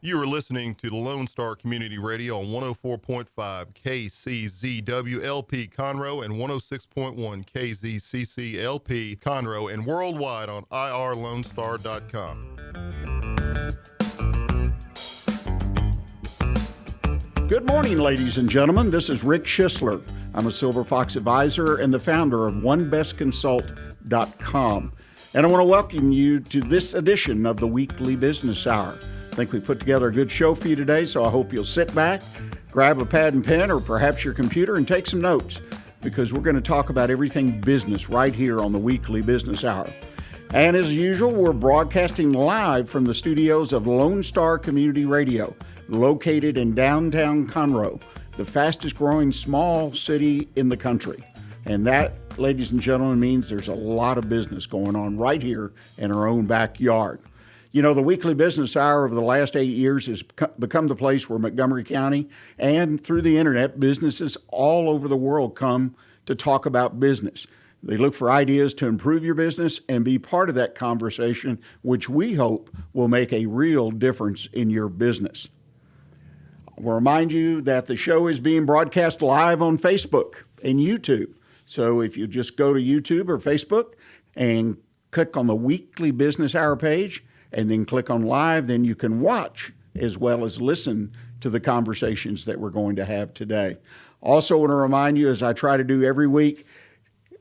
You are listening to the Lone Star Community Radio on 104.5 KCZW LP Conroe and 106.1 KZCC LP Conroe and worldwide on irlonestar.com. Good morning, ladies and gentlemen. This is Rick Schissler. I'm a Silver Fox advisor and the founder of OneBestConsult.com. And I want to welcome you to this edition of the Weekly Business Hour. I think we put together a good show for you today, so I hope you'll sit back, grab a pad and pen, or perhaps your computer, and take some notes, because we're going to talk about everything business right here on the Weekly Business Hour. And as usual, we're broadcasting live from the studios of Lone Star Community Radio, located in downtown Conroe, the fastest growing small city in the country. And that, ladies and gentlemen, means there's a lot of business going on right here in our own backyard. You know, the Weekly Business Hour over the last 8 years has become the place where Montgomery County and through the internet, businesses all over the world come to talk about business. They look for ideas to improve your business and be part of that conversation, which we hope will make a real difference in your business. We'll remind you that the show is being broadcast live on Facebook and YouTube. So if you just go to YouTube or Facebook and click on the Weekly Business Hour page, and then click on live, then you can watch as well as listen to the conversations that we're going to have today. Also want to remind you, as I try to do every week,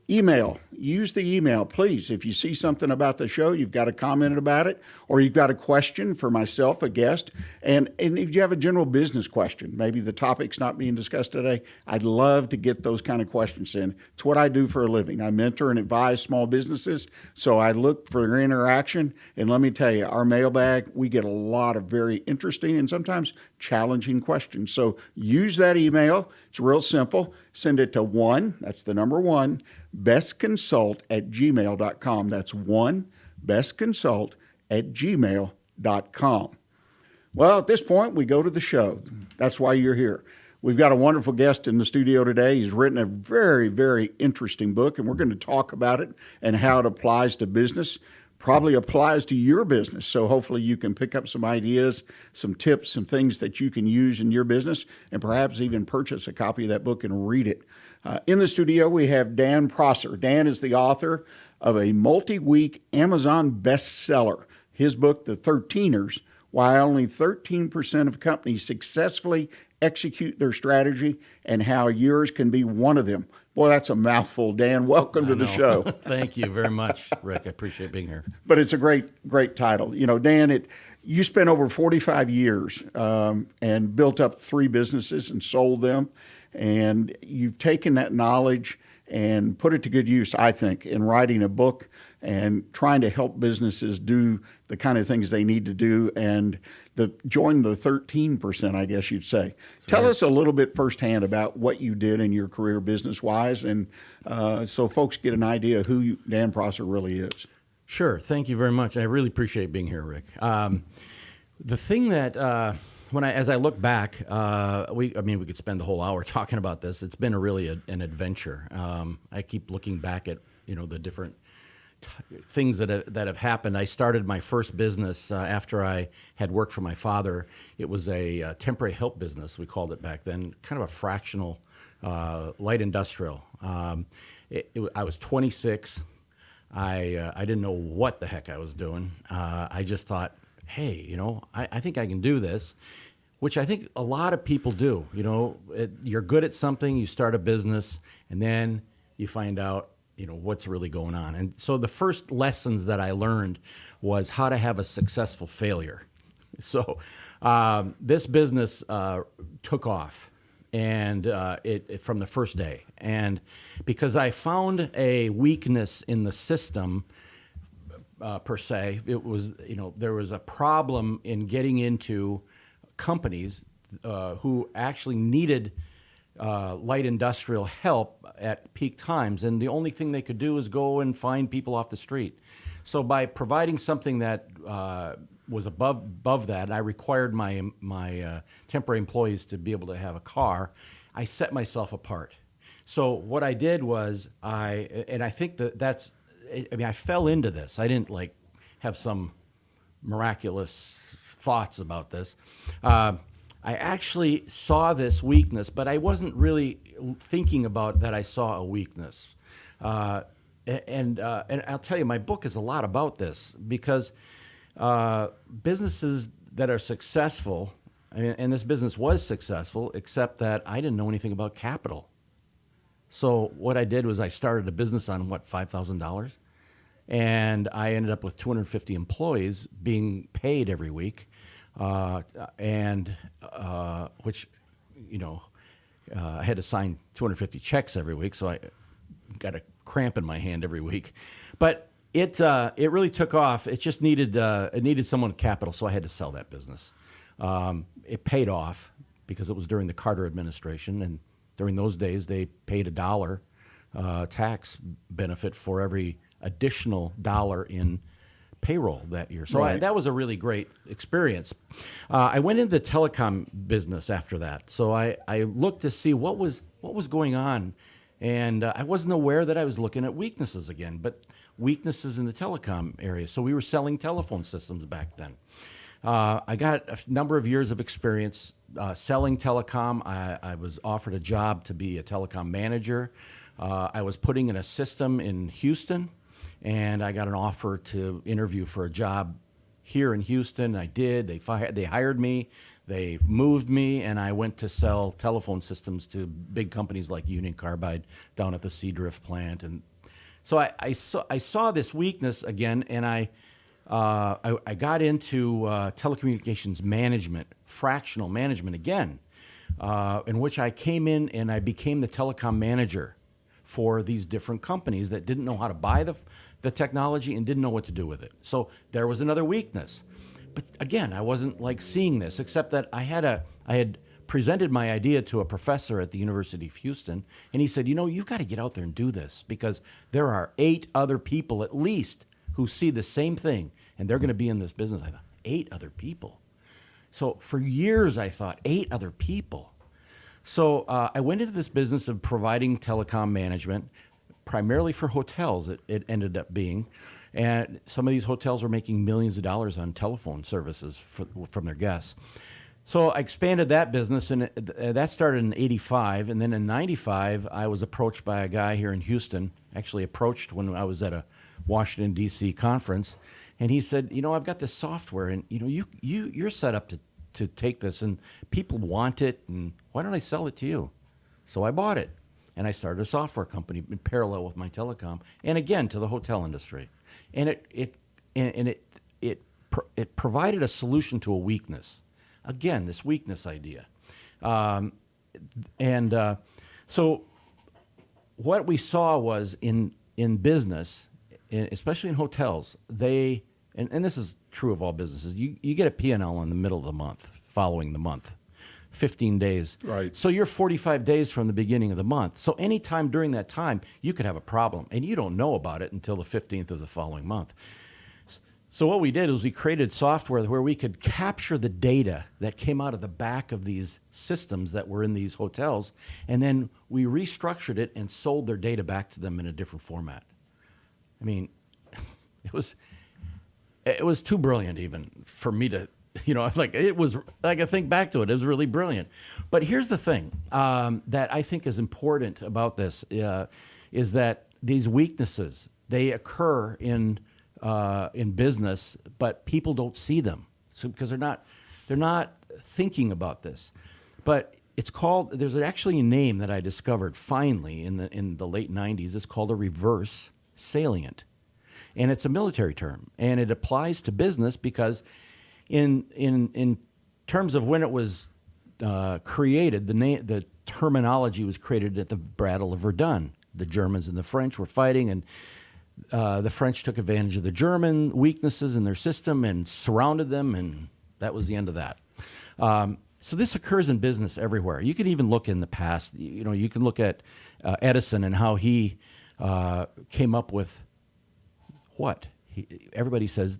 use the email, please. If you see something about the show, you've got a comment about it, or you've got a question for myself, a guest, and if you have a general business question, maybe the topic's not being discussed today, I'd love to get those kind of questions in. It's what I do for a living. I mentor and advise small businesses, so I look for interaction, and let me tell you, our mailbag, we get a lot of very interesting and sometimes challenging questions. So use that email. It's real simple. Send it to that's the number one, bestconsult@gmail.com. That's bestconsult@gmail.com. Well, at this point, we go to the show. That's why you're here. We've got a wonderful guest in the studio today. He's written a very, very interesting book, and we're going to talk about it and how it applies to business. Probably applies to your business. So hopefully you can pick up some ideas, some tips, some things that you can use in your business, and perhaps even purchase a copy of that book and read it. In the studio, we have Dan Prosser. Dan is the author of a multi-week Amazon bestseller. His book, The 13ers, Why Only 13% of Companies Successfully Execute Their Strategy and How Yours Can Be One of Them. Boy, that's a mouthful. Dan, welcome to the show. Thank you very much, Rick. I appreciate being here. But it's a great title. You know, Dan, you spent over 45 years and built up 3 businesses and sold them. And you've taken that knowledge and put it to good use, I think, in writing a book and trying to help businesses do the kind of things they need to do and join the 13%, I guess you'd say. Tell us a little bit firsthand about what you did in your career business-wise, and so folks get an idea of who Dan Prosser really is. Sure. Thank you very much. I really appreciate being here, Rick. The thing that as I look back, we could spend the whole hour talking about this. It's been an adventure. I keep looking back at the different things that have happened. I started my first business after I had worked for my father. It was a temporary help business, we called it back then, kind of a fractional light industrial. I was 26. I didn't know what the heck I was doing. I just thought, hey, I think I can do this, which I think a lot of people do. You're good at something, you start a business, and then you find out what's really going on. And so the first lessons that I learned was how to have a successful failure. So this business took off, and it from the first day. And because I found a weakness in the system, per se, it was there was a problem in getting into companies who actually needed light industrial help at peak times, and the only thing they could do is go and find people off the street. So by providing something that was above that, I required my temporary employees to be able to have a car. I set myself apart. So what I did was I think I fell into this. I didn't have some miraculous thoughts about this. I actually saw this weakness, but I wasn't really thinking about that I saw a weakness. And I'll tell you, my book is a lot about this because businesses that are successful, and this business was successful, except that I didn't know anything about capital. So what I did was I started a business on, $5,000? And I ended up with 250 employees being paid every week, which, I had to sign 250 checks every week, so I got a cramp in my hand every week. But it really took off. It just needed someone with capital, so I had to sell that business. It paid off because it was during the Carter administration, and during those days they paid $1 tax benefit for every additional dollar in payroll that year. So Right. that was a really great experience. I went into the telecom business after that. So I looked to see what was going on, and I wasn't aware that I was looking at weaknesses again, but weaknesses in the telecom area. So we were selling telephone systems back then. I got a number of years of experience selling telecom. I was offered a job to be a telecom manager. I was putting in a system in Houston, and I got an offer to interview for a job here in Houston. I did. They hired me. They moved me, and I went to sell telephone systems to big companies like Union Carbide down at the Seadrift plant. And so I saw this weakness again, and I got into telecommunications management, fractional management again, in which I came in and I became the telecom manager for these different companies that didn't know how to buy the technology and didn't know what to do with it. So there was another weakness. But again, I wasn't seeing this, except that I had presented my idea to a professor at the University of Houston, and he said, you've got to get out there and do this because there are 8 other people at least who see the same thing, and they're going to be in this business. I thought, 8 other people? So for years I thought, 8 other people. So I went into this business of providing telecom management, primarily for hotels, it ended up being. And some of these hotels were making millions of dollars on telephone services from their guests. So I expanded that business, and that started in '85. And then in '95, I was approached by a guy here in Houston, actually approached when I was at a Washington, D.C. conference. And he said, I've got this software, and you're set up to take this, and people want it, and why don't I sell it to you? So I bought it, and I started a software company in parallel with my telecom, and again to the hotel industry. And it provided a solution to a weakness. Again, this weakness idea. So what we saw was in business, especially in hotels, and this is true of all businesses, you get a P&L in the middle of the month, following the month, 15 days. Right. So you're 45 days from the beginning of the month. So anytime during that time, you could have a problem, and you don't know about it until the 15th of the following month. So what we did was we created software where we could capture the data that came out of the back of these systems that were in these hotels, and then we restructured it and sold their data back to them in a different format. I mean, it was too brilliant even for me to, it was like, I think back to it, it was really brilliant. But here's the thing that I think is important about this is that these weaknesses, they occur in business, but people don't see them. So because they're not thinking about this. But there's actually a name that I discovered finally in the late 90s. It's called a reverse salient. And it's a military term, and it applies to business because in terms of when it was created, the terminology was created at the Battle of Verdun. The Germans and the French were fighting, and the French took advantage of the German weaknesses in their system and surrounded them, and that was the end of that. So this occurs in business everywhere. You can even look in the past. You can look at Edison and how he came up with what? Everybody says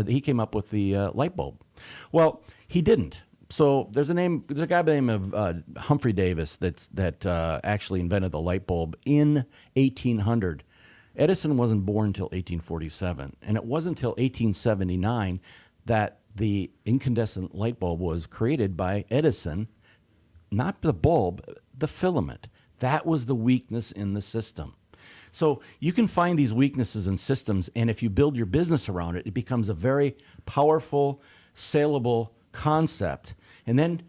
he came up with the light bulb. Well, he didn't. So there's a guy by the name of Humphrey Davis that actually invented the light bulb in 1800. Edison wasn't born until 1847, and it wasn't until 1879 that the incandescent light bulb was created by Edison, not the bulb, the filament. That was the weakness in the system. So you can find these weaknesses in systems, and if you build your business around it, it becomes a very powerful, saleable concept. And then,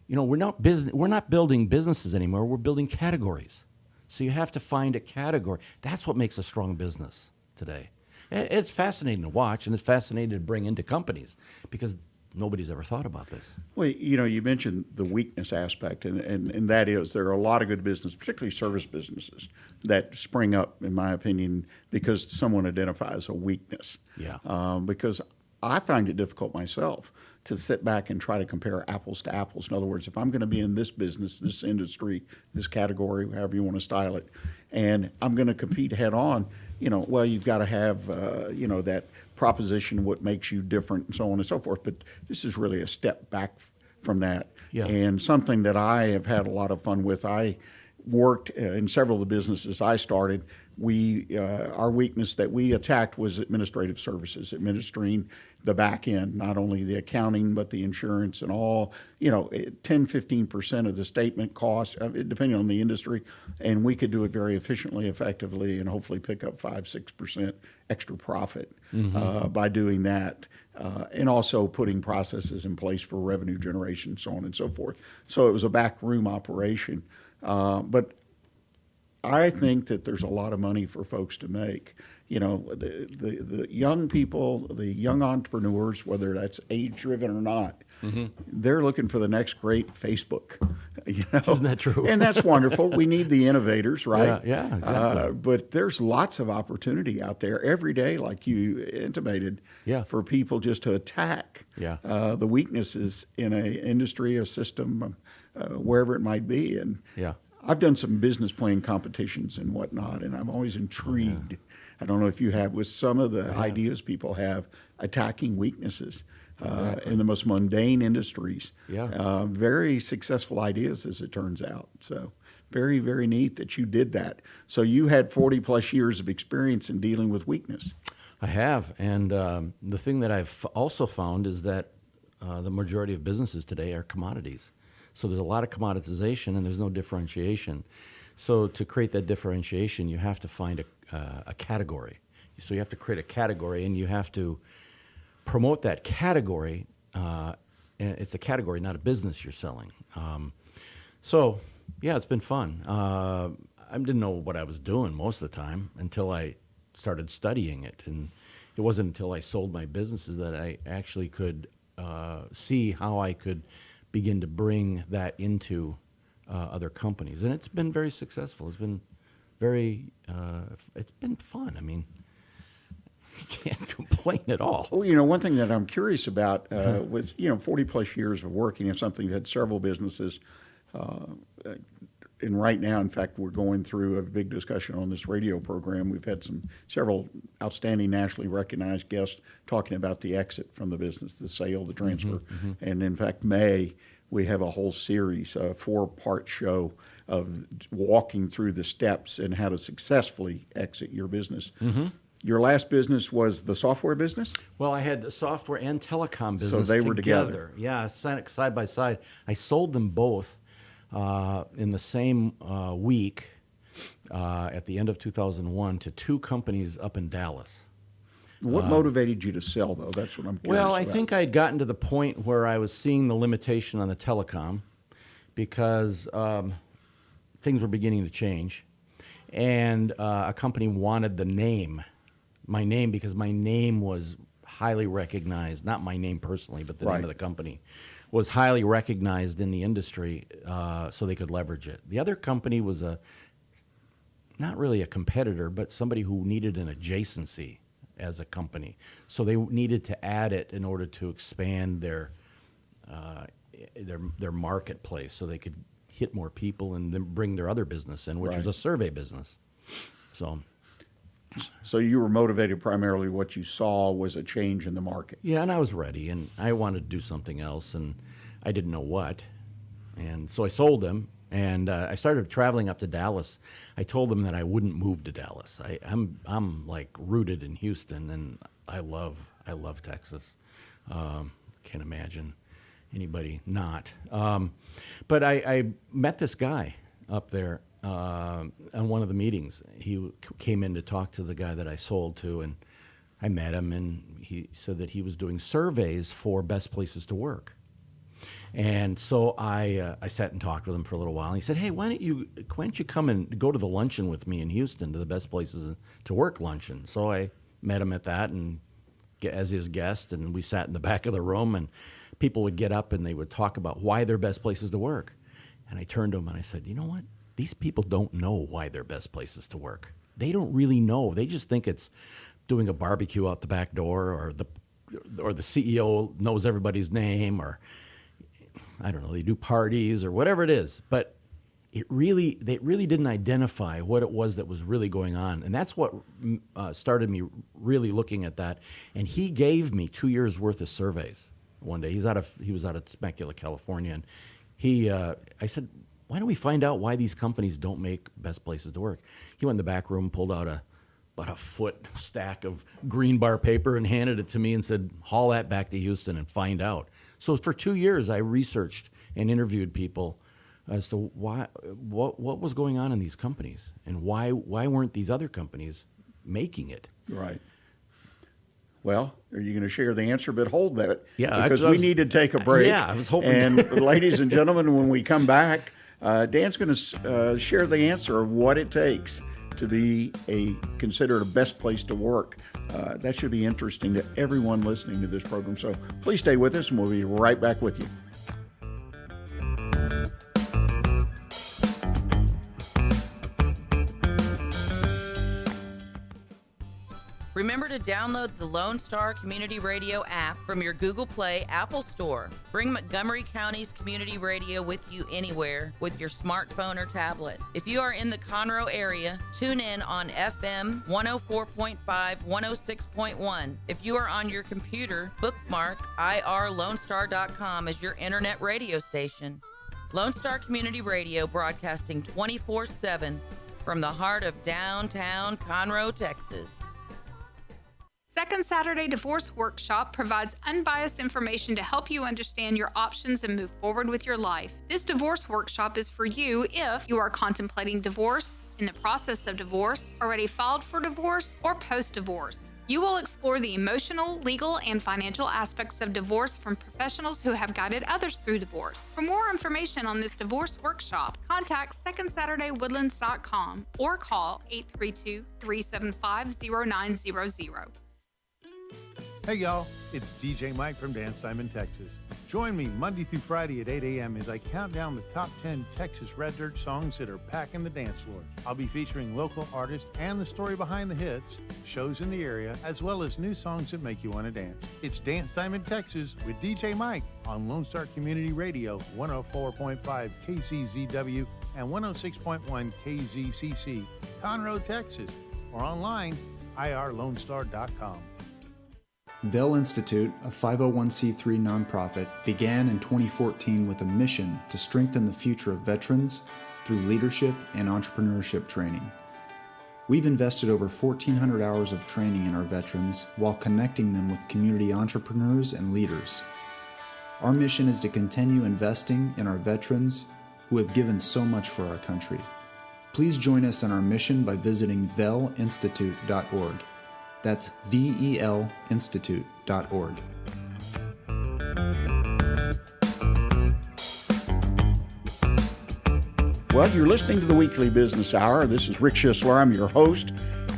we're not building businesses anymore. We're building categories. So you have to find a category. That's what makes a strong business today. It's fascinating to watch, and it's fascinating to bring into companies because nobody's ever thought about this. Well, you mentioned the weakness aspect, and that is there are a lot of good businesses, particularly service businesses, that spring up, in my opinion, because someone identifies a weakness. Yeah. Because I find it difficult myself to sit back and try to compare apples to apples. In other words, if I'm going to be in this business, this industry, this category, however you want to style it, and I'm going to compete head on, well, you've got to have, that proposition, what makes you different, and so on and so forth. But this is really a step back from that. Yeah. And something that I have had a lot of fun with. I worked in several of the businesses I started. Our weakness that we attacked was administrative services, administering the back end, not only the accounting, but the insurance and all, 10-15% of the statement costs, depending on the industry. And we could do it very efficiently, effectively, and hopefully pick up 5-6% extra profit by doing that. And also putting processes in place for revenue generation, so on and so forth. So it was a backroom operation. But I think that there's a lot of money for folks to make. The young people, the young entrepreneurs, whether that's age-driven or not, they're looking for the next great Facebook. Isn't that true? And that's wonderful. We need the innovators, right? Yeah, exactly. But there's lots of opportunity out there every day, like you intimated, for people just to attack the weaknesses in an industry, a system, wherever it might be. And I've done some business plan competitions and whatnot, and I'm always intrigued. I don't know if you have with some of the ideas people have attacking weaknesses in the most mundane industries. Very successful ideas, as it turns out. So very, very neat that you did that. So you had 40 plus years of experience in dealing with weakness. I have, and the thing that I've also found is that the majority of businesses today are commodities. So there's a lot of commoditization and there's no differentiation. So to create that differentiation, you have to find a category. So you have to create a category and you have to promote that category. And it's a category, not a business you're selling. It's been fun. I didn't know what I was doing most of the time until I started studying it. And it wasn't until I sold my businesses that I actually could see how I could begin to bring that into other companies. And it's been very successful. It's been it's been fun. I mean, you can't complain at all. Well, one thing that I'm curious about with, 40 plus years of working in something that had several businesses, and right now, in fact, we're going through a big discussion on this radio program. We've had several outstanding nationally recognized guests talking about the exit from the business, the sale, the transfer. And in fact, May, we have a whole series, a 4-part show of walking through the steps and how to successfully exit your business. Your last business was the software business? Well, I had the software and telecom business So they were together. Yeah, side by side. I sold them both in the same week at the end of 2001 to 2 companies up in Dallas. What motivated you to sell, though? That's what I'm curious Well, about. I think I'd gotten to the point where I was seeing the limitation on the telecom because things were beginning to change. And a company wanted my name, because my name was highly recognized, not my name personally, but the name of the company, was highly recognized in the industry, so they could leverage it. The other company was not really a competitor, but somebody who needed an adjacency as a company. So they needed to add it in order to expand their marketplace so they could hit more people and then bring their other business in, which was a survey business. So you were motivated primarily, what you saw was a change in the market. Yeah, and I was ready, and I wanted to do something else, and I didn't know what. And so I sold them, and I started traveling up to Dallas. I told them that I wouldn't move to Dallas. I'm like rooted in Houston, and I love Texas. can't imagine anybody not. But I met this guy up there on one of the meetings. He came in to talk to the guy that I sold to, and I met him, and he said that he was doing surveys for best places to work. And so I sat and talked with him for a little while. And he said, "Hey, why don't you come and go to the luncheon with me in Houston, to the best places to work luncheon?" So I met him at that and as his guest, and we sat in the back of the room, and people would get up and they would talk about why they're best places to work. And I turned to him and I said, "You know what? These people don't know why they're best places to work. They don't really know. They just think it's doing a barbecue out the back door, or the CEO knows everybody's name, or I don't know, they do parties or whatever it is." But they really didn't identify what it was that was really going on. And that's what started me really looking at that. And he gave me 2 years worth of surveys one day. He was out of Temecula, California. And I said, "Why don't we find out why these companies don't make best places to work?" He went in the back room, pulled out about a foot stack of green bar paper and handed it to me and said, "Haul that back to Houston and find out." So for 2 years, I researched and interviewed people as to what was going on in these companies, and why weren't these other companies making it. Right. Well, are you going to share the answer? But hold that, Yeah, because we need to take a break. Yeah, I was hoping. And ladies and gentlemen, when we come back, Dan's going to share the answer of what it takes to be considered a best place to work. That should be interesting to everyone listening to this program. So please stay with us, and we'll be right back with you. Remember to download the Lone Star Community Radio app from your Google Play Apple Store. Bring Montgomery County's community radio with you anywhere with your smartphone or tablet. If you are in the Conroe area, tune in on FM 104.5, 106.1. If you are on your computer, bookmark irlonestar.com as your internet radio station. Lone Star Community Radio, broadcasting 24/7 from the heart of downtown Conroe, Texas. Second Saturday Divorce Workshop provides unbiased information to help you understand your options and move forward with your life. This divorce workshop is for you if you are contemplating divorce, in the process of divorce, already filed for divorce, or post-divorce. You will explore the emotional, legal, and financial aspects of divorce from professionals who have guided others through divorce. For more information on this divorce workshop, contact secondsaturdaywoodlands.com or call 832-375-0900. Hey y'all, it's DJ Mike from Dance Time in Texas. Join me Monday through Friday at 8 a.m. as I count down the top 10 Texas Red Dirt songs that are packing the dance floor. I'll be featuring local artists and the story behind the hits, shows in the area, as well as new songs that make you want to dance. It's Dance Time in Texas with DJ Mike on Lone Star Community Radio, 104.5 KCZW and 106.1 KZCC, Conroe, Texas, or online, irlonestar.com. Vell Institute, a 501c3 nonprofit, began in 2014 with a mission to strengthen the future of veterans through leadership and entrepreneurship training. We've invested over 1,400 hours of training in our veterans while connecting them with community entrepreneurs and leaders. Our mission is to continue investing in our veterans who have given so much for our country. Please join us in our mission by visiting vellinstitute.org. That's VELinstitute.org. Well, you're listening to the Weekly Business Hour. This is Rick Schissler. I'm your host,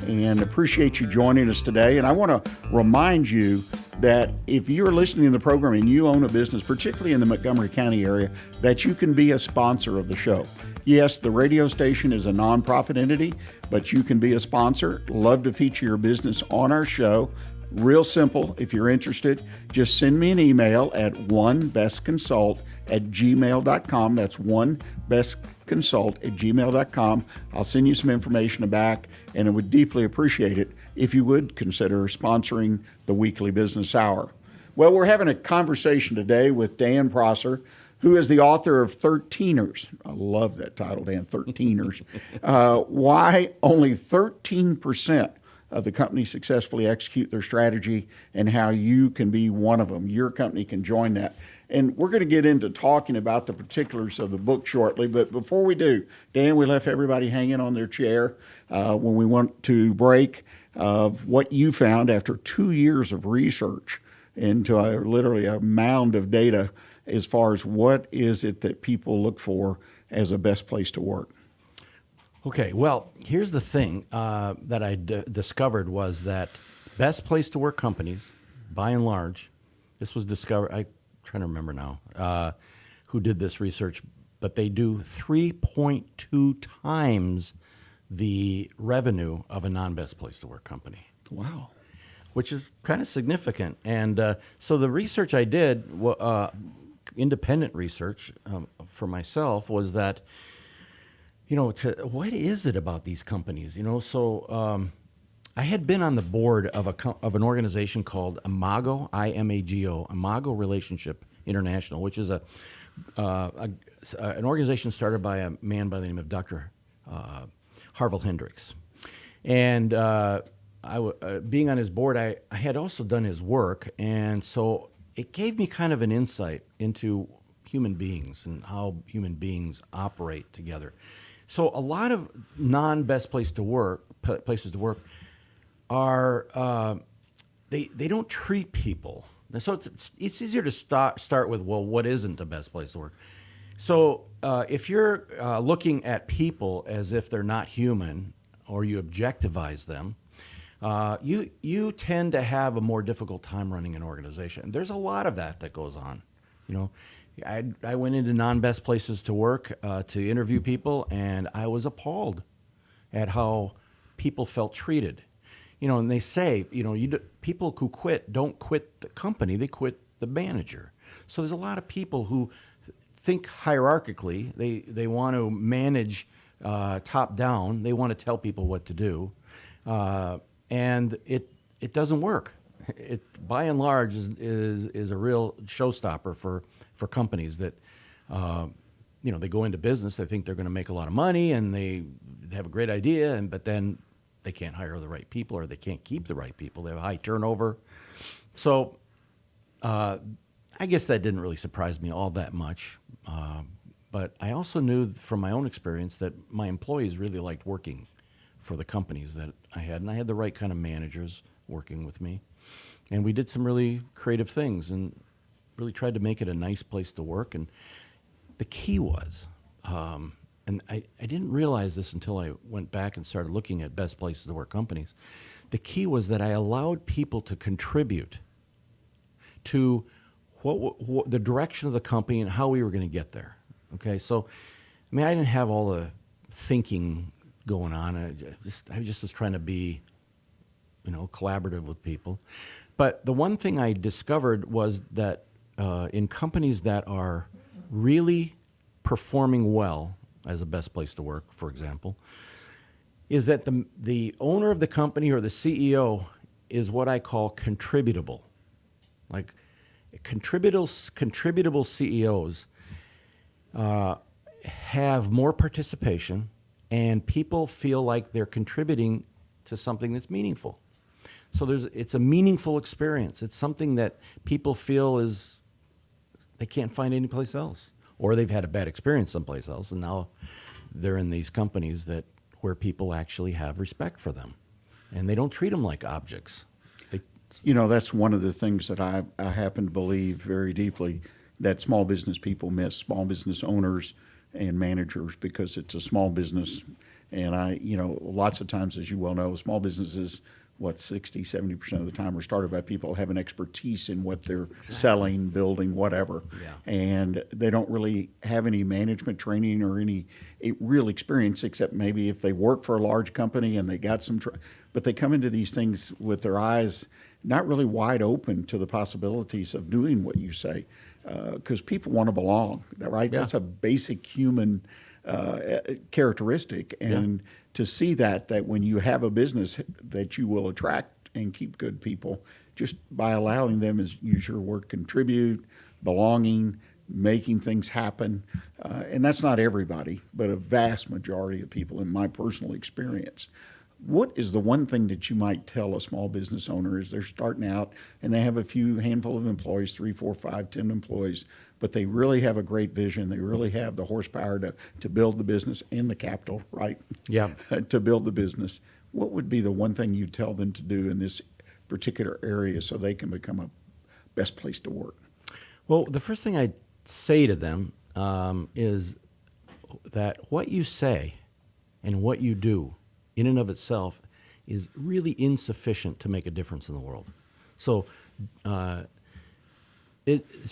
and appreciate you joining us today. And I want to remind you that if you're listening to the program and you own a business, particularly in the Montgomery County area, that you can be a sponsor of the show. Yes, the radio station is a nonprofit entity, but you can be a sponsor. Love to feature your business on our show. Real simple. If you're interested, just send me an email at onebestconsult@gmail.com. That's onebestconsult@gmail.com. I'll send you some information back, and I would deeply appreciate it if you would consider sponsoring the Weekly Business Hour. Well, we're having a conversation today with Dan Prosser, who is the author of 13ers. I love that title, Dan, 13ers. Why only 13% the company successfully execute their strategy and how you can be one of them. Your company can join that. And we're going to get into talking about the particulars of the book shortly. But before we do, Dan, we left everybody hanging on their chair when we went to break of what you found after 2 years of research into literally a mound of data as far as what is it that people look for as a best place to work. Okay, well, here's the thing that I discovered was that best place to work companies, by and large, this was discovered, I'm trying to remember now who did this research, but they do 3.2 times the revenue of a non-best place to work company. Wow. Which is kind of significant. And so the research I did, independent research for myself, was that, what is it about these companies? So I had been on the board of an organization called Imago, I-M-A-G-O, Imago Relationship International, which is an organization started by a man by the name of Dr. Harville Hendricks. And being on his board, I had also done his work, and so it gave me kind of an insight into human beings and how human beings operate together. So a lot of non-best places to work are they don't treat people. So it's easier to start with, well, what isn't the best place to work? So if you're looking at people as if they're not human, or you objectivize them, you tend to have a more difficult time running an organization. There's a lot of that goes on. I went into non-best places to work to interview people, and I was appalled at how people felt treated. And they say, people who quit don't quit the company, they quit the manager. So there's a lot of people who think hierarchically. They want to manage top down. They want to tell people what to do. And it doesn't work. It, by and large, is a real showstopper for companies that, they go into business, they think they're going to make a lot of money, and they have a great idea, but then they can't hire the right people, or they can't keep the right people. They have high turnover. So I guess that didn't really surprise me all that much. But I also knew from my own experience that my employees really liked working for the companies that I had, and I had the right kind of managers working with me. And we did some really creative things and really tried to make it a nice place to work. And the key was, and I didn't realize this until I went back and started looking at best places to work companies, the key was that I allowed people to contribute to what the direction of the company and how we were going to get there. Okay, so, I didn't have all the thinking going on. I just was trying to be, collaborative with people. But the one thing I discovered was that in companies that are really performing well as a best place to work, for example, is that the owner of the company or the CEO is what I call contributable. Like contributable CEOs have more participation, and people feel like they're contributing to something that's meaningful. So it's a meaningful experience. It's something that people feel they can't find anyplace else, or they've had a bad experience someplace else, and now they're in these companies where people actually have respect for them, and they don't treat them like objects. That's one of the things that I happen to believe very deeply that small business people miss, small business owners and managers, because it's a small business. And lots of times, as you well know, small businesses, 60, 70% of the time are started by people who have an expertise in what they're selling, building, whatever. Yeah. And they don't really have any management training or any real experience, except maybe if they work for a large company and they got some, but they come into these things with their eyes not really wide open to the possibilities of doing what you say, because people want to belong, right? Yeah. That's a basic human characteristic. And to see that when you have a business that you will attract and keep good people just by allowing them, as use your word, contribute, belonging, making things happen. And that's not everybody, but a vast majority of people in my personal experience. What is the one thing that you might tell a small business owner as they're starting out and they have a handful of employees, 3, 4, 5, 10 employees, but they really have a great vision. They really have the horsepower to build the business and the capital, right? Yeah. To build the business. What would be the one thing you tell them to do in this particular area so they can become a best place to work? Well, the first thing I'd say to them is that what you say and what you do in and of itself is really insufficient to make a difference in the world. So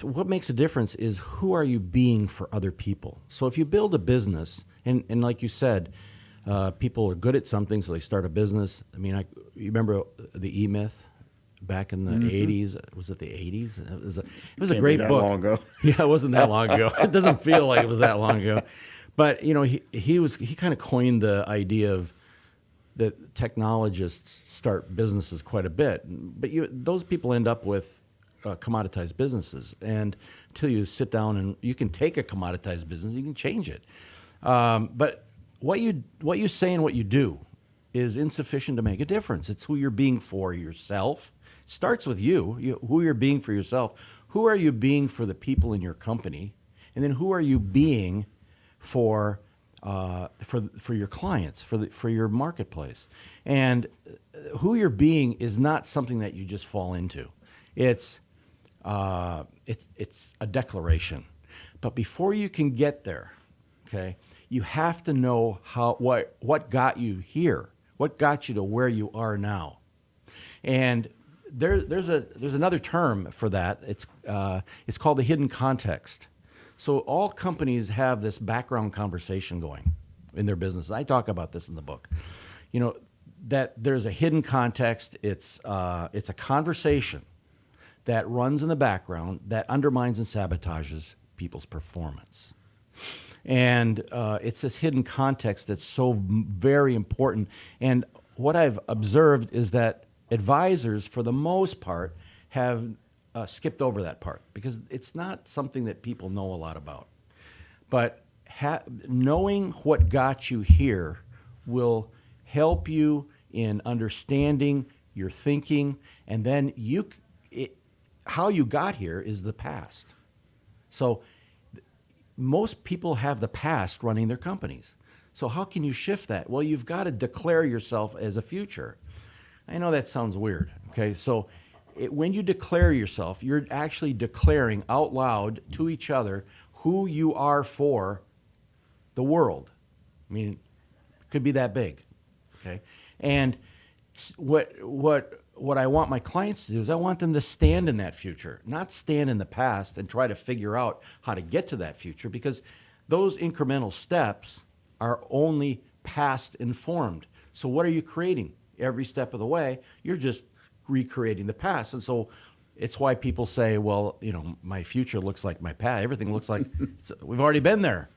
what makes a difference is who are you being for other people. So if you build a business, and like you said, people are good at something, so they start a business. I mean, you remember the E-Myth back in the 80s? Was it the 80s? It was a great book. Long ago. Yeah, it wasn't that long ago. It doesn't feel like it was that long ago. But, you know, he kind of coined the idea of that technologists start businesses quite a bit. But those people end up with commoditized businesses. And until you sit down and you can take a commoditized business, you can change it. But what you say and what you do is insufficient to make a difference. It's who you're being for yourself. It starts with you, who you're being for yourself. Who are you being for the people in your company? And then who are you being for your clients, for your marketplace? And who you're being is not something that you just fall into. It's a declaration. But before you can get there, okay, you have to know what got you here, what got you to where you are now. And there's another term for that. It's called the hidden context. So all companies have this background conversation going in their business. I talk about this in the book. You know, that there's a hidden context. It's a conversation that runs in the background that undermines and sabotages people's performance. And it's this hidden context that's so very important. And what I've observed is that advisors, for the most part, have skipped over that part because it's not something that people know a lot about. But knowing what got you here will help you in understanding your thinking, and then how you got here is the past. So most people have the past running their companies. So how can you shift that? Well, you've got to declare yourself as a future. I know that sounds weird, okay? So when you declare yourself, you're actually declaring out loud to each other who you are for the world. I mean, it could be that big, okay? And what I want my clients to do is I want them to stand in that future, not stand in the past and try to figure out how to get to that future, because those incremental steps are only past informed. So what are you creating? Every step of the way, you're just recreating the past. And so it's why people say, well, you know, my future looks like my past. Everything looks like we've already been there.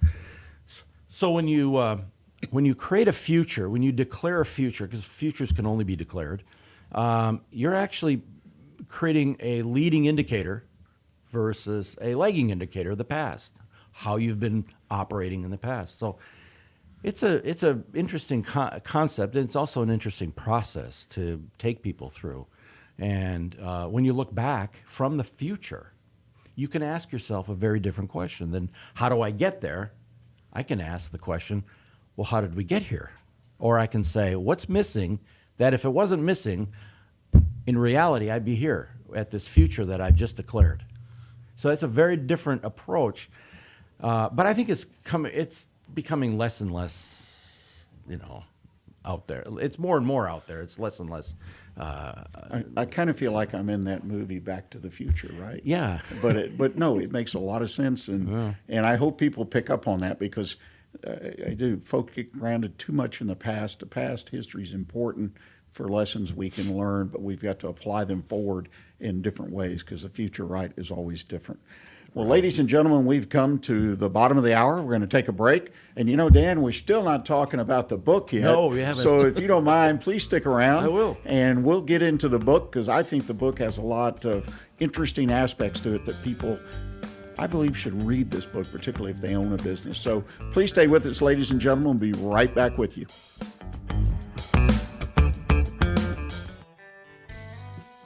So when you create a future, when you declare a future, because futures can only be declared, you're actually creating a leading indicator versus a lagging indicator of the past, how you've been operating in the past. So it's a interesting concept, and it's also an interesting process to take people through. And when you look back from the future, you can ask yourself a very different question than how do I get there? I can ask the question, well, how did we get here? Or I can say, what's missing that if it wasn't missing, in reality, I'd be here at this future that I've just declared. So it's a very different approach. But I think it's becoming less and less, out there. It's more and more out there. It's less and less. I kind of feel like I'm in that movie Back to the Future, right? Yeah. But no, it makes a lot of sense, and I hope people pick up on that, because I do. Folks get grounded too much in the past. The past history is important for lessons we can learn, but we've got to apply them forward in different ways, because the future, right, is always different. Well, ladies and gentlemen, we've come to the bottom of the hour. We're going to take a break. And Dan, we're still not talking about the book yet. No, we haven't. So if you don't mind, please stick around. I will. And we'll get into the book, because I think the book has a lot of interesting aspects to it that people, I believe, should read this book, particularly if they own a business. So please stay with us, ladies and gentlemen. We'll be right back with you.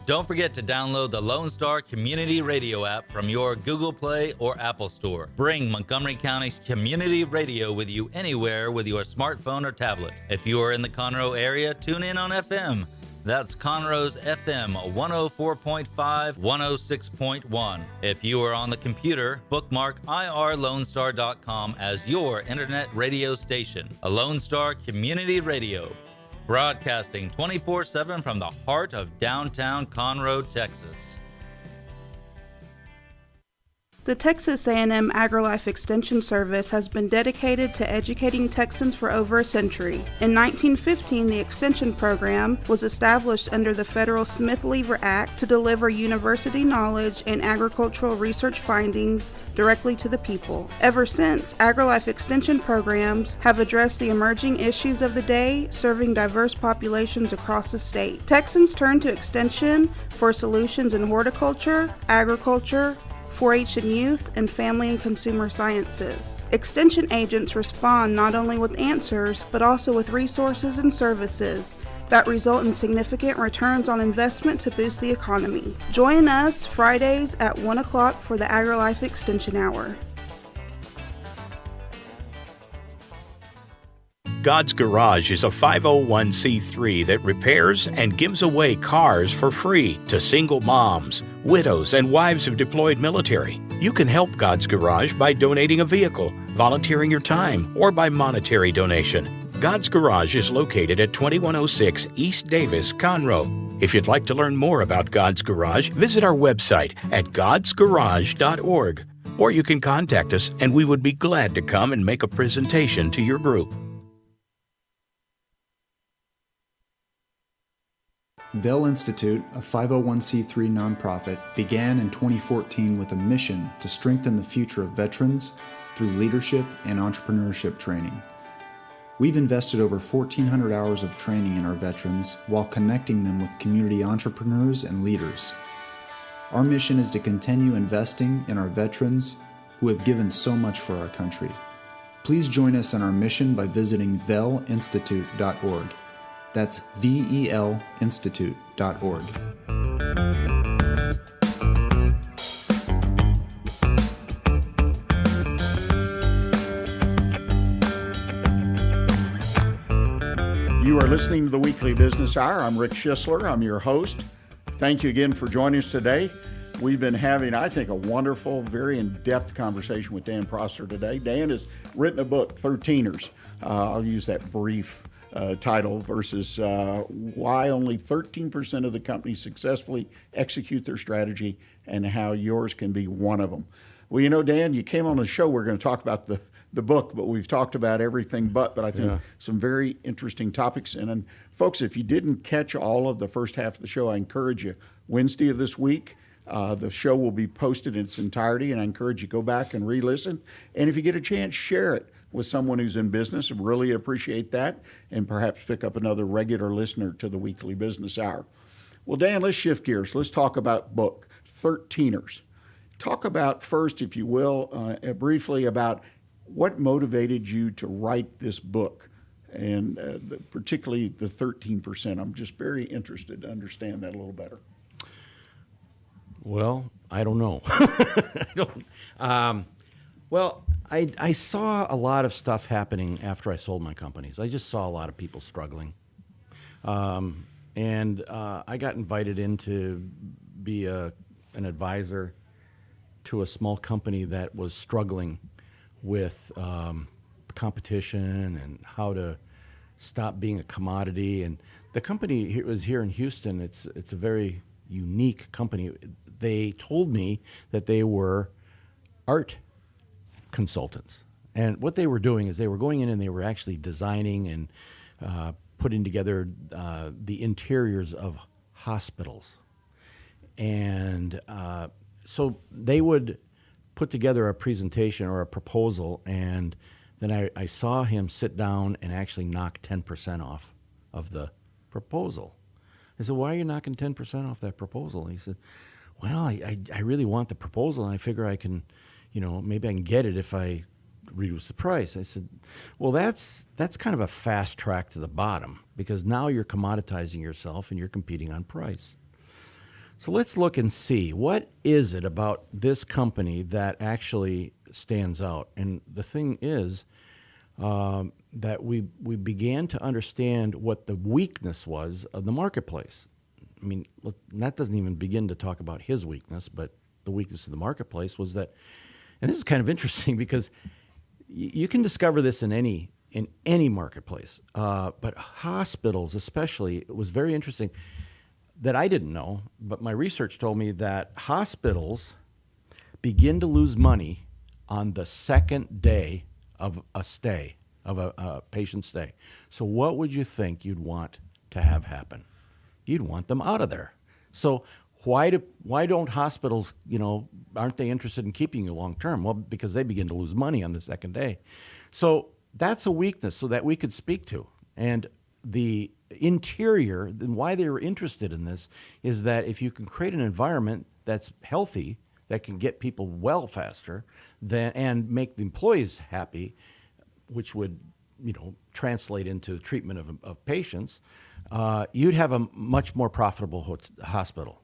Don't forget to download the Lone Star Community Radio app from your Google Play or Apple Store. Bring Montgomery County's community radio with you anywhere with your smartphone or tablet. If you are in the Conroe area, tune in on FM. That's Conroe's FM 104.5, 106.1. If you are on the computer, bookmark irlonestar.com as your internet radio station. A Lone Star Community Radio, broadcasting 24/7 from the heart of downtown Conroe, Texas. The Texas A&M AgriLife Extension Service has been dedicated to educating Texans for over a century. In 1915, the Extension Program was established under the federal Smith-Lever Act to deliver university knowledge and agricultural research findings directly to the people. Ever since, AgriLife Extension programs have addressed the emerging issues of the day, serving diverse populations across the state. Texans turn to Extension for solutions in horticulture, agriculture, 4-H and youth, and family and consumer sciences. Extension agents respond not only with answers, but also with resources and services that result in significant returns on investment to boost the economy. Join us Fridays at 1 o'clock for the AgriLife Extension Hour. God's Garage is a 501c3 that repairs and gives away cars for free to single moms, widows, and wives of deployed military. You can help God's Garage by donating a vehicle, volunteering your time, or by monetary donation. God's Garage is located at 2106 East Davis, Conroe. If you'd like to learn more about God's Garage, visit our website at godsgarage.org. Or you can contact us and we would be glad to come and make a presentation to your group. Vell Institute, a 501c3 nonprofit, began in 2014 with a mission to strengthen the future of veterans through leadership and entrepreneurship training. We've invested over 1,400 hours of training in our veterans while connecting them with community entrepreneurs and leaders. Our mission is to continue investing in our veterans who have given so much for our country. Please join us in our mission by visiting vellinstitute.org. That's VELinstitute.org. You are listening to the Weekly Business Hour. I'm Rick Schissler. I'm your host. Thank you again for joining us today. We've been having, I think, a wonderful, very in-depth conversation with Dan Prosser today. Dan has written a book, 13ers. I'll use that brief title versus why only 13% of the companies successfully execute their strategy and how yours can be one of them. Well, you know, Dan, you came on the show. We're going to talk about the book, but we've talked about everything but I think some very interesting topics. And folks, if you didn't catch all of the first half of the show, I encourage you, Wednesday of this week, the show will be posted in its entirety, and I encourage you to go back and re-listen. And if you get a chance, share it with someone who's in business. I really appreciate that, and perhaps pick up another regular listener to the Weekly Business Hour. Well, Dan, let's shift gears. Let's talk about book, 13ers. Talk about first, if you will, briefly about what motivated you to write this book, and particularly the 13%. I'm just very interested to understand that a little better. Well, I don't know. I saw a lot of stuff happening after I sold my companies. I just saw a lot of people struggling. And I got invited in to be an advisor to a small company that was struggling with competition and how to stop being a commodity. And the company was here in Houston. It's a very unique company. They told me that they were art consultants. And what they were doing is they were going in and they were actually designing and putting together the interiors of hospitals. And so they would put together a presentation or a proposal, and then I saw him sit down and actually knock 10% off of the proposal. I said, why are you knocking 10% off that proposal? And he said, well, I really want the proposal, and I figure I can, maybe I can get it if I reduce the price. I said, well, that's kind of a fast track to the bottom, because now you're commoditizing yourself and you're competing on price. So let's look and see, what is it about this company that actually stands out? And the thing is that we began to understand what the weakness was of the marketplace. I mean, that doesn't even begin to talk about his weakness, but the weakness of the marketplace was that, and this is kind of interesting because you can discover this in any marketplace, but hospitals especially, it was very interesting that I didn't know, but my research told me that hospitals begin to lose money on the second day of a stay, of a patient stay. So what would you think you'd want to have happen? You'd want them out of there. So why don't hospitals, aren't they interested in keeping you long term? Well, because they begin to lose money on the second day. So that's a weakness so that we could speak to. And the interior, then why they were interested in this is that if you can create an environment that's healthy, that can get people well faster, and make the employees happy, which would translate into treatment of patients, you'd have a much more profitable hospital.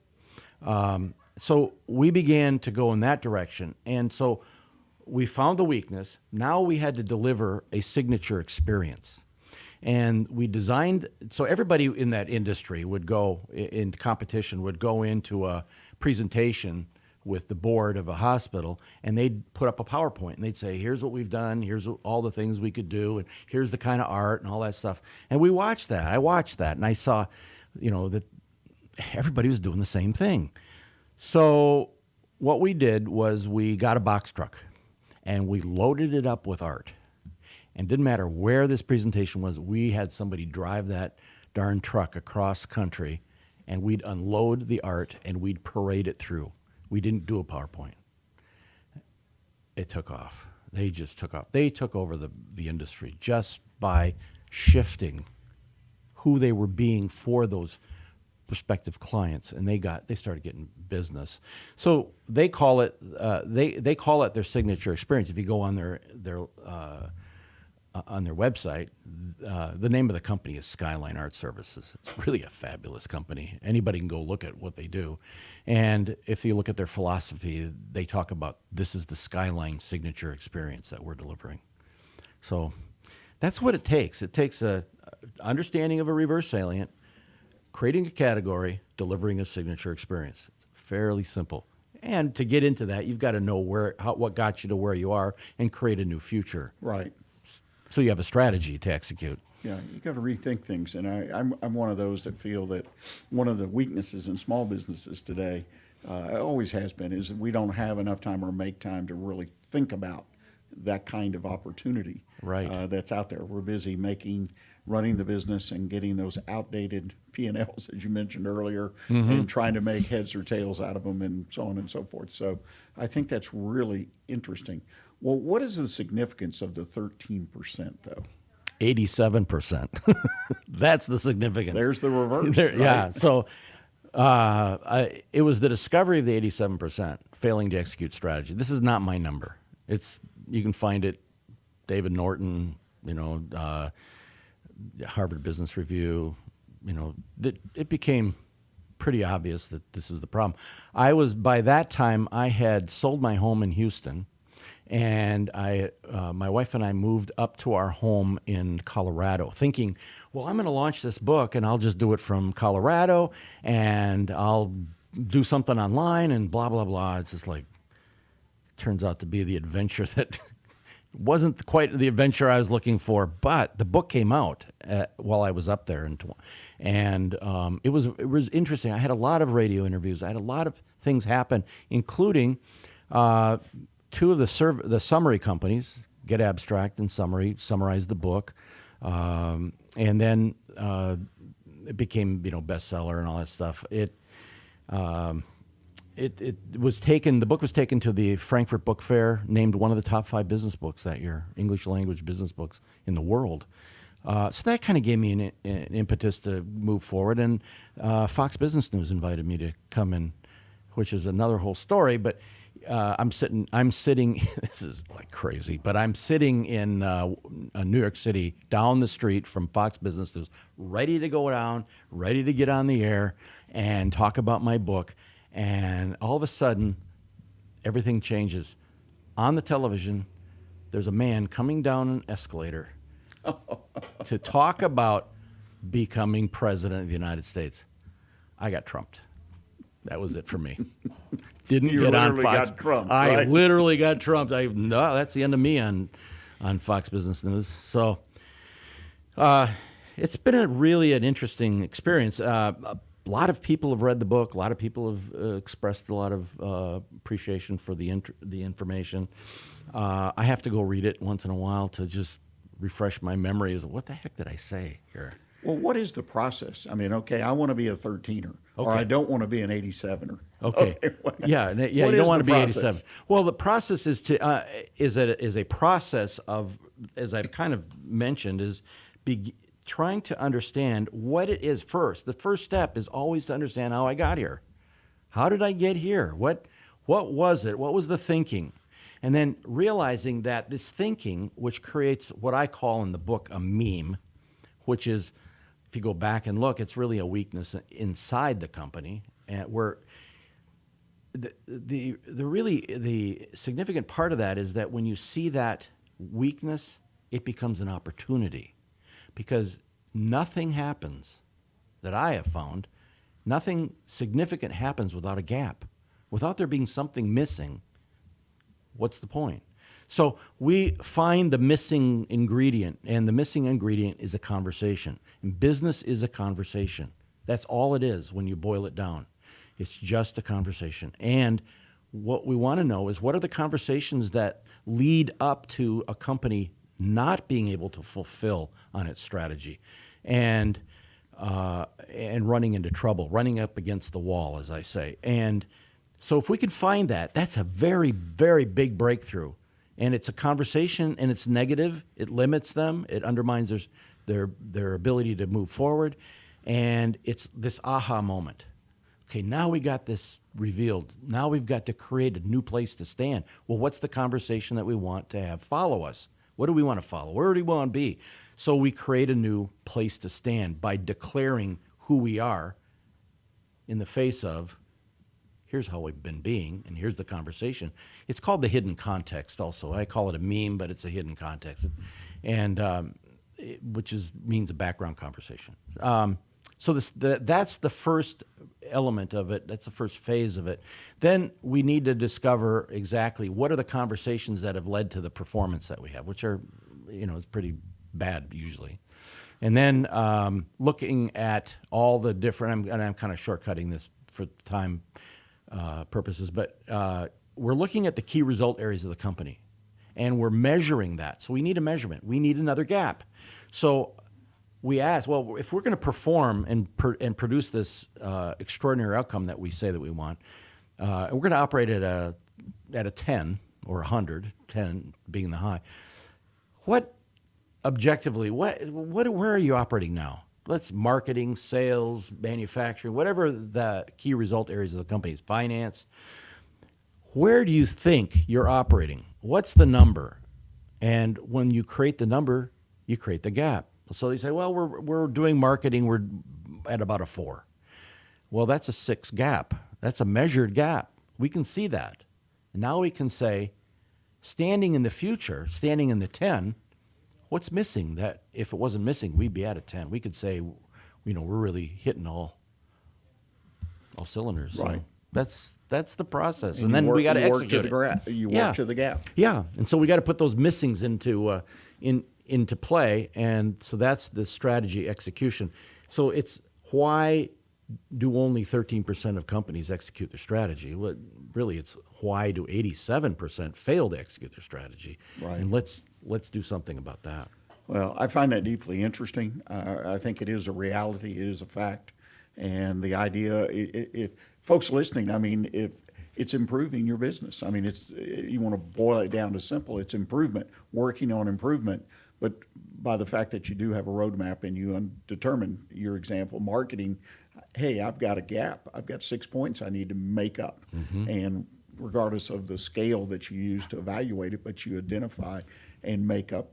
So we began to go in that direction. And so we found the weakness. Now we had to deliver a signature experience. And we designed, so everybody in that industry would go, in competition, would go into a presentation with the board of a hospital, and they'd put up a PowerPoint, and they'd say, here's what we've done, here's all the things we could do, and here's the kind of art and all that stuff. And we watched that. I watched that, and I saw, that everybody was doing the same thing. So what we did was we got a box truck, and we loaded it up with art. And didn't matter where this presentation was, we had somebody drive that darn truck across country, and we'd unload the art, and we'd parade it through. We didn't do a PowerPoint. It took off. They just took off. They took over the industry just by shifting who they were being for those prospective clients, and they started getting business. So they call it they call it their signature experience. If you go on their website, the name of the company is Skyline Art Services. It's really a fabulous company. Anybody can go look at what they do. And if you look at their philosophy, they talk about this is the Skyline signature experience that we're delivering. So that's what it takes. It takes a understanding of a reverse salient, creating a category, delivering a signature experience. It's fairly simple. And to get into that, you've got to know what got you to where you are and create a new future. Right. So you have a strategy to execute. Yeah, you got to rethink things, and I'm one of those that feel that one of the weaknesses in small businesses today, always has been, is that we don't have enough time or make time to really think about that kind of opportunity that's out there. We're busy running the business and getting those outdated P&Ls, as you mentioned earlier, and trying to make heads or tails out of them and so on and so forth. So I think that's really interesting. Well, what is the significance of the 13%, though? 87%. That's the significance. There's the reverse. Right? Yeah. So it was the discovery of the 87%, failing to execute strategy. This is not my number. You can find it, David Norton, Harvard Business Review. It became pretty obvious that this is the problem. By that time, I had sold my home in Houston. And my wife and I moved up to our home in Colorado, thinking, well, I'm going to launch this book, and I'll just do it from Colorado, and I'll do something online, and blah, blah, blah. It's just like, turns out to be the adventure that wasn't quite the adventure I was looking for. But the book came out while I was up there, and it was interesting. I had a lot of radio interviews. I had a lot of things happen, including two of the summary companies, Get Abstract and summarize the book, and then it became bestseller and all that stuff. It was taken. The book was taken to the Frankfurt Book Fair, named one of the top 5 business books that year, English language business books in the world. So that kind of gave me an impetus to move forward, and Fox Business News invited me to come in, which is another whole story, but. I'm sitting. This is like crazy, but I'm sitting in New York City, down the street from Fox Business News, ready to go down, ready to get on the air and talk about my book. And all of a sudden, everything changes. On the television, there's a man coming down an escalator to talk about becoming president of the United States. I got trumped. That was it for me. Didn't You get on literally Fox. got trumped, I right? literally got trumped. No, that's the end of me on Fox Business News. So it's been an interesting experience. A lot of people have read the book. A lot of people have expressed a lot of appreciation for the information. I have to go read it once in a while to just refresh my memory. Is what the heck did I say here? Well, what is the process? I mean, okay, I want to be a 13er, or Okay. I don't want to be an 87er. Okay. Yeah. What You is don't want the to be process? 87. Well, the process is a process of, as I've kind of mentioned, is trying to understand what it is first. The first step is always to understand how I got here. How did I get here? What was it? What was the thinking? And then realizing that this thinking, which creates what I call in the book a meme, which is, if you go back and look, it's really a weakness inside the company, and where the significant part of that is that when you see that weakness, it becomes an opportunity, because nothing happens that I have found, nothing significant happens without a gap, without there being something missing. What's the point? So we find the missing ingredient, and the missing ingredient is a conversation. And business is a conversation. That's all it is when you boil it down. It's just a conversation. And what we want to know is, what are the conversations that lead up to a company not being able to fulfill on its strategy and running into trouble, running up against the wall, as I say. And so if we could find that, that's a very, very big breakthrough. And it's a conversation, and it's negative. It limits them. It undermines their ability to move forward. And it's this aha moment. Okay, now we got this revealed. Now we've got to create a new place to stand. Well, what's the conversation that we want to have follow us? What do we want to follow? Where do we want to be? So we create a new place to stand by declaring who we are in the face of, here's how we've been being, and here's the conversation. It's called the hidden context also. I call it a meme, but it's a hidden context, and means a background conversation. So that's the first element of it. That's the first phase of it. Then we need to discover exactly what are the conversations that have led to the performance that we have, which are, it's pretty bad usually. And then looking at all the different, I'm kind of shortcutting this for time purposes, but we're looking at the key result areas of the company, and we're measuring that. So we need a measurement. We need another gap. So we ask, well, if we're going to perform and produce this extraordinary outcome that we say that we want, and we're going to operate at a 10 or 100, 10 being the high, what objectively, where are you operating now? Let's marketing, sales, manufacturing, whatever the key result areas of the company is, finance. Where do you think you're operating? What's the number? And when you create the number, you create the gap. So they say, well, we're doing marketing, we're at about a 4. Well, that's a 6 gap. That's a measured gap. We can see that. And now we can say, standing in the future, standing in the 10, what's missing? That if it wasn't missing, we'd be at a 10. We could say, we're really hitting all cylinders. Right. So that's the process, and you then work- we got to you work execute to the it. You work to the gap. Yeah, and so we got to put those missings into play, and so that's the strategy execution. So it's why do only 13% of companies execute their strategy? Well, really, it's why do 87% fail to execute their strategy? Right. And let's do something about that. Well, I find that deeply interesting. I think it is a reality. It is a fact. And the idea, if folks listening, if it's improving your business. You want to boil it down to simple. It's improvement, working on improvement. But by the fact that you do have a roadmap and you determine your example, marketing, hey, I've got a gap. I've got 6 points I need to make up. Mm-hmm. And regardless of the scale that you use to evaluate it, but you identify and make up.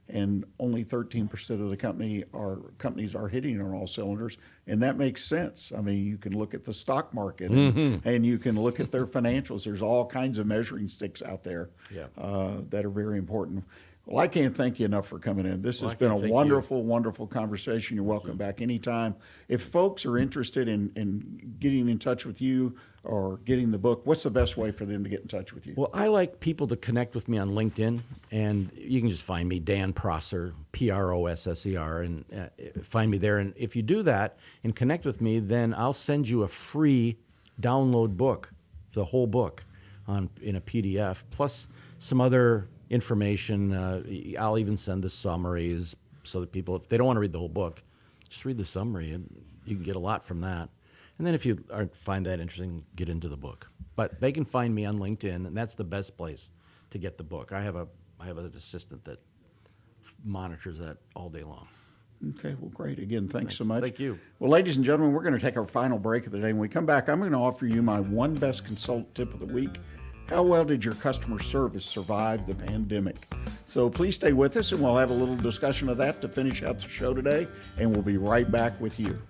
And only 13% of the companies are hitting on all cylinders, and that makes sense. I mean, you can look at the stock market and you can look at their financials. There's all kinds of measuring sticks out there that are very important. Well, I can't thank you enough for coming in. This has been a wonderful, wonderful conversation. You're welcome back anytime. If folks are interested in getting in touch with you or getting the book, what's the best way for them to get in touch with you? Well, I like people to connect with me on LinkedIn, and you can just find me, Dan Prosser, Prosser, and find me there. And if you do that and connect with me, then I'll send you a free download book, the whole book, in a PDF, plus some other information. I'll even send the summaries so that people, if they don't want to read the whole book, just read the summary, and you can get a lot from that. And then if you find that interesting, get into the book. But they can find me on LinkedIn, and that's the best place to get the book. I have an assistant that monitors that all day long. Okay, well, great. Again, thanks so much. Thank you. Well, ladies and gentlemen, we're going to take our final break of the day. When we come back, I'm going to offer you my one best consult tip of the week. How well did your customer service survive the pandemic? So please stay with us, and we'll have a little discussion of that to finish out the show today, and we'll be right back with you.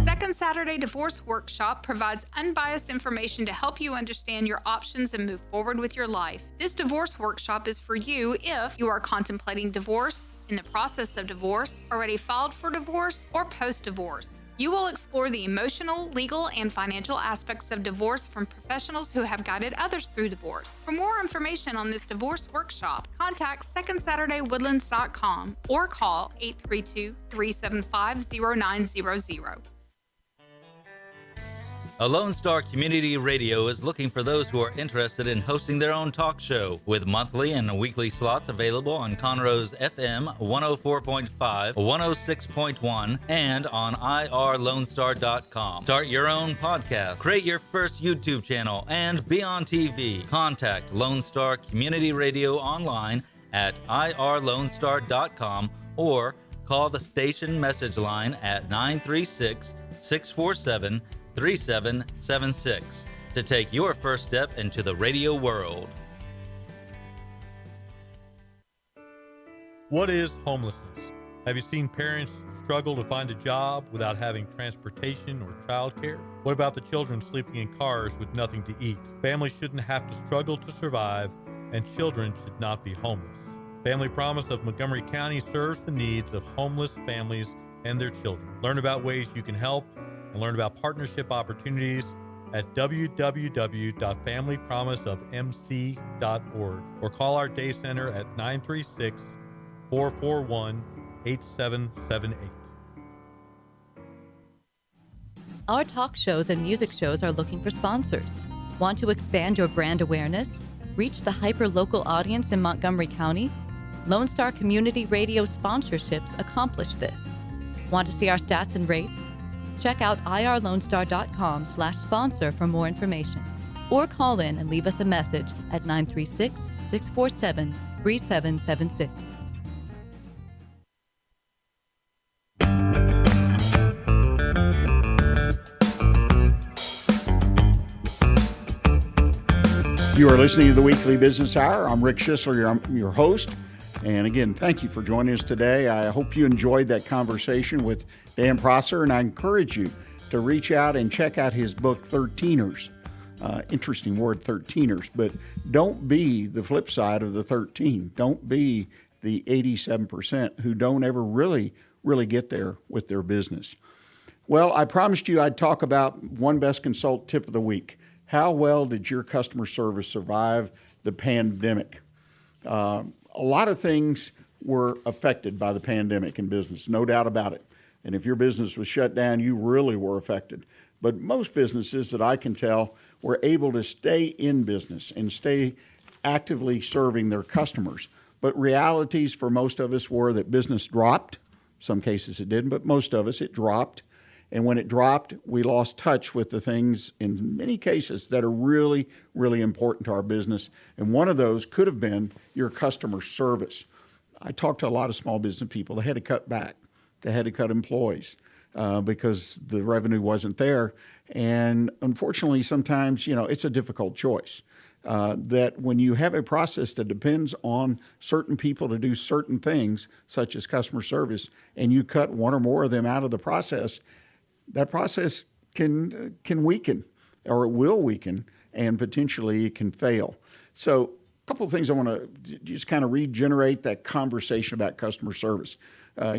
Second Saturday Divorce Workshop provides unbiased information to help you understand your options and move forward with your life. This divorce workshop is for you if you are contemplating divorce, in the process of divorce, already filed for divorce, or post-divorce. You will explore the emotional, legal, and financial aspects of divorce from professionals who have guided others through divorce. For more information on this divorce workshop, contact SecondSaturdayWoodlands.com or call 832-375-0900. A Lone Star Community Radio is looking for those who are interested in hosting their own talk show, with monthly and weekly slots available on Conroe's FM 104.5, 106.1, and on irlonestar.com. Start your own podcast, create your first YouTube channel, and be on TV. Contact Lone Star Community Radio online at irlonestar.com or call the station message line at 936-647-3776 to take your first step into the radio world. What is homelessness? Have you seen parents struggle to find a job without having transportation or childcare? What about the children sleeping in cars with nothing to eat? Families shouldn't have to struggle to survive, and children should not be homeless. Family Promise of Montgomery County serves the needs of homeless families and their children. Learn about ways you can help and learn about partnership opportunities at www.familypromiseofmc.org or call our day center at 936-441-8778. Our talk shows and music shows are looking for sponsors. Want to expand your brand awareness? Reach the hyper-local audience in Montgomery County? Lone Star Community Radio sponsorships accomplish this. Want to see our stats and rates? Check out irlonestar.com/sponsor for more information. Or call in and leave us a message at 936-647-3776. You are listening to the Weekly Business Hour. I'm Rick Schissler, I'm your host. And again, thank you for joining us today. I hope you enjoyed that conversation with Dan Prosser, and I encourage you to reach out and check out his book, 13ers. Interesting word, 13ers, but don't be the flip side of the 13. Don't be the 87% who don't ever really get there with their business. Well, I promised you I'd talk about one best consult tip of the week. How well did your customer service survive the pandemic? A lot of things were affected by the pandemic in business, no doubt about it. And if your business was shut down, you really were affected. But most businesses that I can tell were able to stay in business and stay actively serving their customers. But realities for most of us were that business dropped. Some cases it didn't, but most of us it dropped. And when it dropped, we lost touch with the things, in many cases, that are really, really important to our business. And one of those could have been your customer service. I talked to a lot of small business people. They had to cut back. They had to cut employees. because the revenue wasn't there. And unfortunately, sometimes, it's a difficult choice. That when you have a process that depends on certain people to do certain things, such as customer service, and you cut one or more of them out of the process, that process can weaken, or it will weaken, and potentially it can fail. So a couple of things I want to just kind of regenerate that conversation about customer service.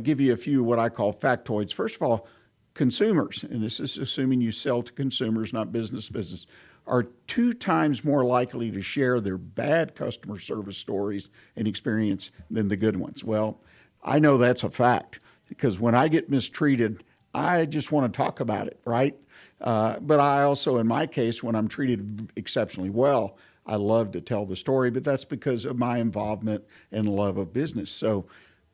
Give you a few what I call factoids. First of all, consumers, and this is assuming you sell to consumers, not business, are 2 times more likely to share their bad customer service stories and experience than the good ones. Well, I know that's a fact, because when I get mistreated, I just want to talk about it, right? But I also, in my case, when I'm treated exceptionally well, I love to tell the story, but that's because of my involvement and love of business. So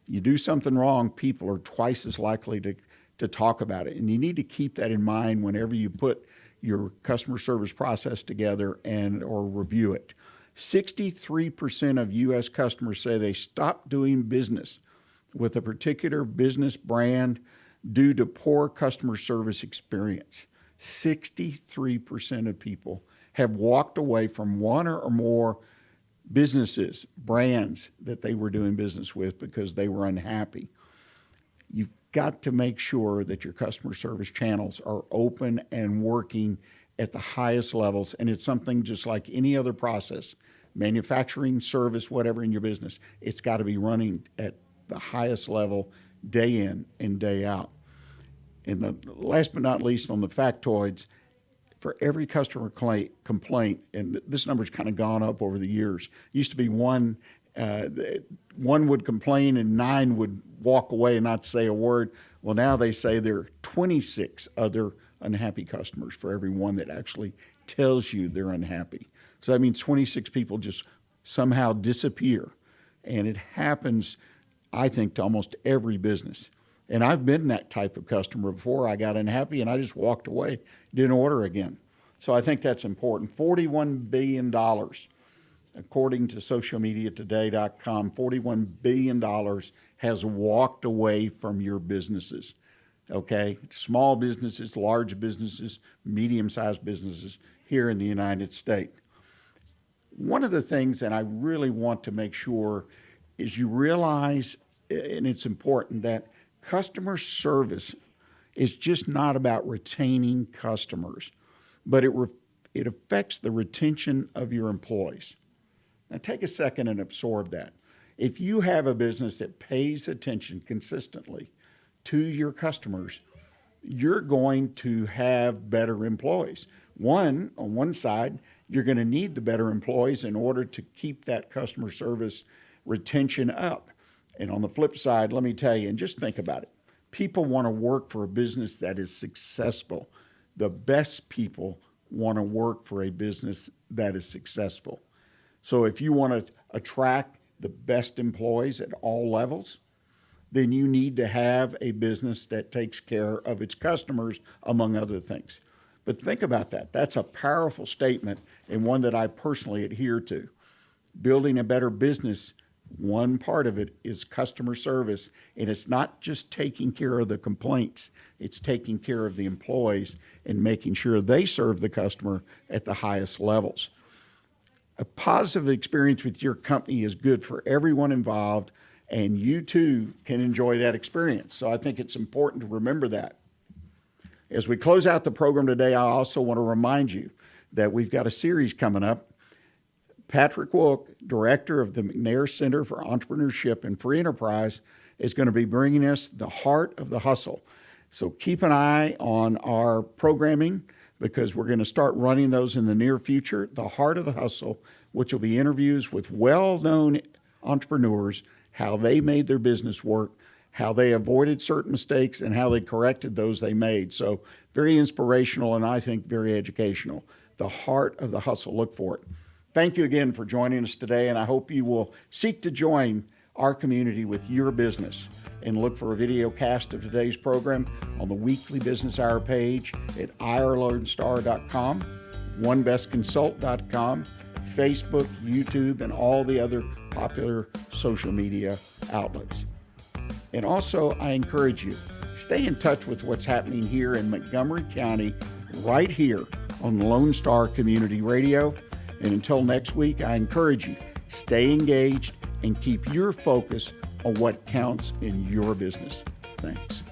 you do something wrong, people are twice as likely to talk about it. And you need to keep that in mind whenever you put your customer service process together or review it. 63% of U.S. customers say they stopped doing business with a particular business brand due to poor customer service experience. 63% of people have walked away from one or more businesses, brands that they were doing business with because they were unhappy. You've got to make sure that your customer service channels are open and working at the highest levels, and it's something just like any other process, manufacturing, service, whatever in your business, it's got to be running at the highest level day in and day out. And the last but not least, on the factoids, for every customer complaint, and this number's kind of gone up over the years. It used to be one would complain and 9 would walk away and not say a word. Well, now they say there are 26 other unhappy customers for every one that actually tells you they're unhappy. So that means 26 people just somehow disappear. And it happens, I think, to almost every business. And I've been that type of customer before. I got unhappy and I just walked away, didn't order again. So I think that's important. $41 billion, according to socialmediatoday.com, $41 billion has walked away from your businesses, okay? Small businesses, large businesses, medium-sized businesses here in the United States. One of the things that I really want to make sure is you realize, and it's important, that customer service is just not about retaining customers, but it affects the retention of your employees. Now take a second and absorb that. If you have a business that pays attention consistently to your customers, you're going to have better employees. On one side, you're going to need the better employees in order to keep that customer service retention up. And on the flip side, let me tell you, and just think about it, people want to work for a business that is successful. The best people want to work for a business that is successful. So if you want to attract the best employees at all levels, then you need to have a business that takes care of its customers, among other things. But think about that. That's a powerful statement and one that I personally adhere to. Building a better business, one part of it is customer service, and it's not just taking care of the complaints, it's taking care of the employees and making sure they serve the customer at the highest levels. A positive experience with your company is good for everyone involved, and you too can enjoy that experience. So I think it's important to remember that. As we close out the program today, I also want to remind you that we've got a series coming up. Patrick Wilk, director of the McNair Center for Entrepreneurship and Free Enterprise, is going to be bringing us the heart of the hustle. So keep an eye on our programming because we're going to start running those in the near future. The heart of the hustle, which will be interviews with well-known entrepreneurs, how they made their business work, how they avoided certain mistakes, and how they corrected those they made. So very inspirational and I think very educational. The heart of the hustle. Look for it. Thank you again for joining us today, and I hope you will seek to join our community with your business. And look for a video cast of today's program on the Weekly Business Hour page at irlonestar.com, onebestconsult.com, Facebook, YouTube, and all the other popular social media outlets. And also, I encourage you, stay in touch with what's happening here in Montgomery County, right here on Lone Star Community Radio. And until next week, I encourage you, stay engaged and keep your focus on what counts in your business. Thanks.